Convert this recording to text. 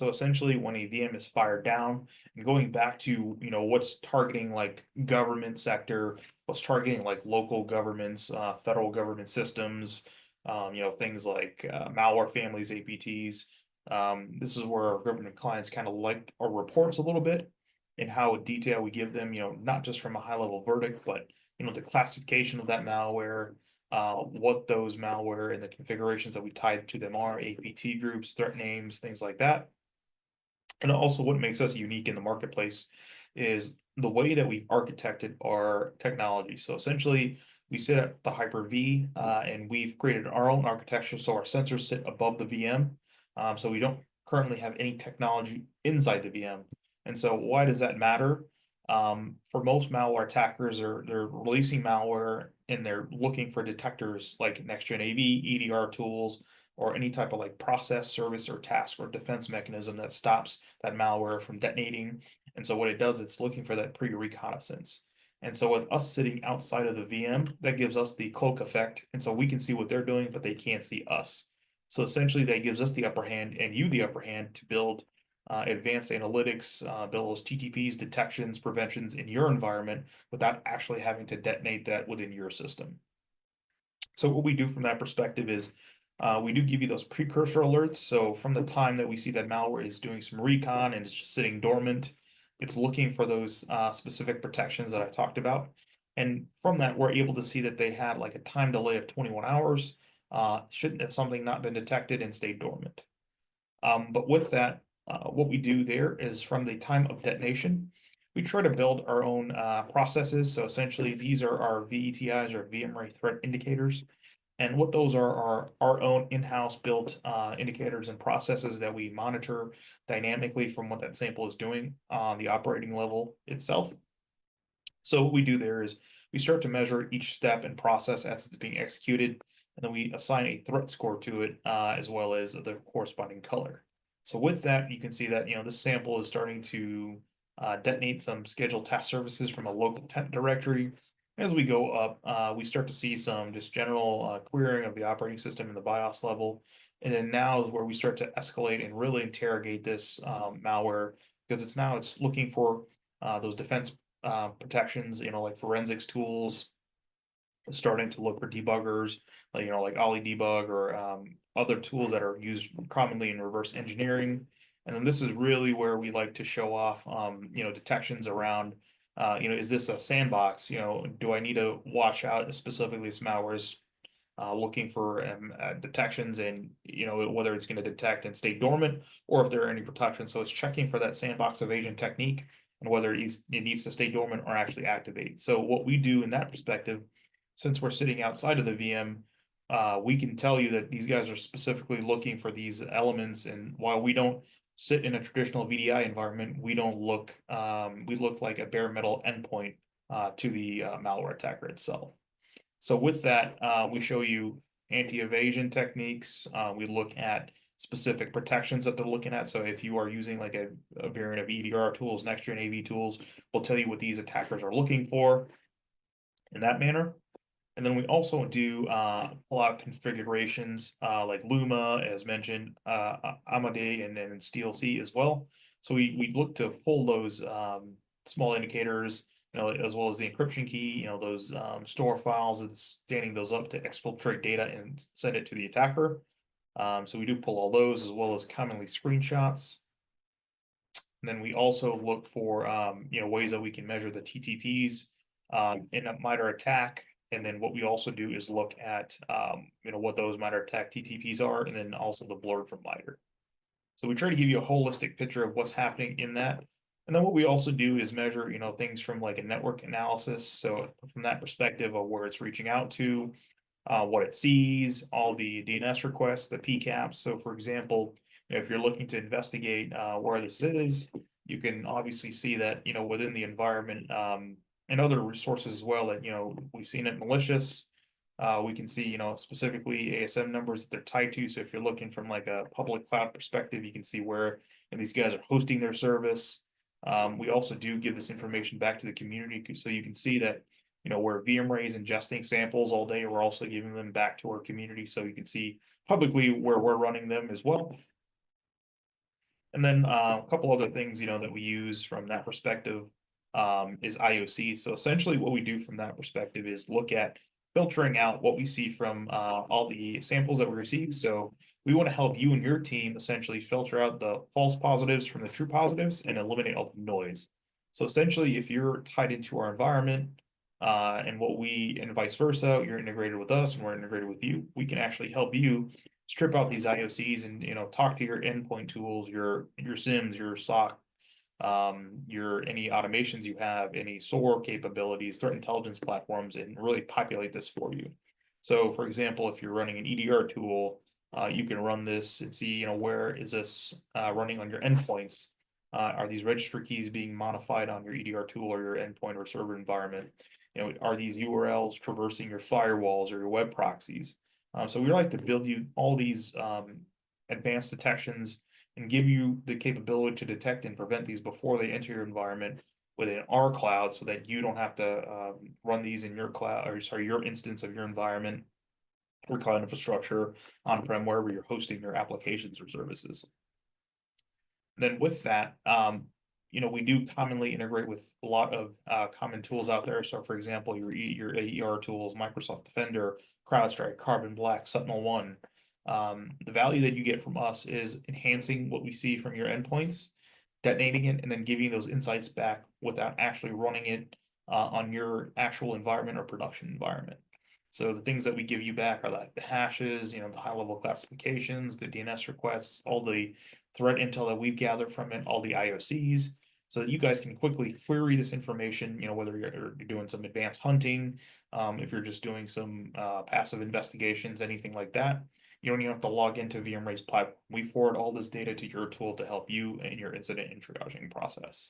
So essentially, when a VM is fired down, and going back to what's targeting like government sector, what's targeting like local governments, federal government systems, things like malware families, APTs. This is where our government clients kind of like our reports a little bit and how detail we give them. Not just from a high level verdict, but the classification of that malware, what those malware and the configurations that we tied to them are, APT groups, threat names, things like that. And also what makes us unique in the marketplace is the way that we've architected our technology. So essentially, we sit at the Hyper-V, and we've created our own architecture. So our sensors sit above the VM. So we don't currently have any technology inside the VM. And so why does that matter? For most malware attackers, they're releasing malware and they're looking for detectors like next-gen AV, EDR tools, or any type of like process, service, or task or defense mechanism that stops that malware from detonating. And so what it does, it's looking for that pre-reconnaissance. And so with us sitting outside of the VM, that gives us the cloak effect. And so we can see what they're doing, but they can't see us. So essentially that gives us the upper hand and you the upper hand to build advanced analytics, build those TTPs, detections, preventions in your environment without actually having to detonate that within your system. So what we do from that perspective is we do give you those precursor alerts. So from the time that we see that malware is doing some recon and it's just sitting dormant, it's looking for those specific protections that I talked about. And from that, we're able to see that they had like a time delay of 21 hours. Shouldn't have something not been detected and stayed dormant. But with that, what we do there is from the time of detonation, we try to build our own processes. So essentially, these are our VETIs or VMRay threat indicators. And what those are our own in-house built indicators and processes that we monitor dynamically from what that sample is doing on the operating level itself. So what we do there is we start to measure each step and process as it's being executed, and then we assign a threat score to it as well as the corresponding color. So with that, you can see that this sample is starting to detonate some scheduled task services from a local temp directory. As we go up, we start to see some just general querying of the operating system and the BIOS level. And then now is where we start to escalate and really interrogate this malware, because it's looking for those defense protections, like forensics tools, starting to look for debuggers, like Ollie debug or other tools that are used commonly in reverse engineering. And then this is really where we like to show off, detections around, is this a sandbox? Do I need to watch out specifically this malware is looking for detections and, whether it's going to detect and stay dormant or if there are any protections. So it's checking for that sandbox evasion technique and whether it needs to stay dormant or actually activate. So what we do in that perspective, since we're sitting outside of the VM, we can tell you that these guys are specifically looking for these elements. And while we don't sit in a traditional VDI environment, we look like a bare metal endpoint to the malware attacker itself. So with that, we show you anti-evasion techniques. We look at specific protections that they're looking at. So if you are using like a variant of EDR tools, next-gen AV tools, we'll tell you what these attackers are looking for in that manner. And then we also do pull out configurations like Luma, as mentioned, Amadey, and then SteelC as well. So we look to pull those small indicators, as well as the encryption key, those store files and standing those up to exfiltrate data and send it to the attacker. So we do pull all those as well as commonly screenshots. And then we also look for ways that we can measure the TTPs in a MITRE attack. And then what we also do is look at what those MITRE attack TTPs are, and then also the blur from MITRE. So we try to give you a holistic picture of what's happening in that. And then what we also do is measure, things from like a network analysis. So from that perspective of where it's reaching out to, what it sees, all the DNS requests, the PCAPs. So for example, if you're looking to investigate where this is, you can obviously see that, within the environment and other resources as well that, we've seen it malicious. We can see, specifically ASM numbers that they're tied to. So if you're looking from like a public cloud perspective, you can see where these guys are hosting their service. We also do give this information back to the community. So you can see that, where VMRay is ingesting samples all day, we're also giving them back to our community. So you can see publicly where we're running them as well. And then a couple other things, that we use from that perspective is IOC. So essentially what we do from that perspective is look at filtering out what we see from all the samples that we receive. So we want to help you and your team essentially filter out the false positives from the true positives and eliminate all the noise. So essentially, if you're tied into our environment, and vice versa, you're integrated with us and we're integrated with you, we can actually help you strip out these IOCs and talk to your endpoint tools, your SIMs, your SOC, your any automations you have, any SOAR capabilities, threat intelligence platforms, and really populate this for you. So, for example, if you're running an EDR tool, you can run this and see, where is this running on your endpoints? Are these registry keys being modified on your EDR tool or your endpoint or server environment? Are these URLs traversing your firewalls or your web proxies? So we like to build you all these advanced detections and give you the capability to detect and prevent these before they enter your environment within our cloud, so that you don't have to run these in your cloud, or sorry, your instance of your environment or cloud infrastructure on-prem, wherever you're hosting your applications or services. Then with that, we do commonly integrate with a lot of common tools out there. So for example, your AER tools, Microsoft Defender, CrowdStrike, Carbon Black, SentinelOne. The value that you get from us is enhancing what we see from your endpoints, detonating it, and then giving those insights back without actually running it on your actual environment or production environment. So the things that we give you back are like the hashes, the high level classifications, the DNS requests, all the threat intel that we've gathered from it, all the IOCs, so that you guys can quickly query this information, whether you're doing some advanced hunting, if you're just doing some passive investigations, anything like that. You don't even have to log into VMRay's platform. We forward all this data to your tool to help you in your incident and triaging process.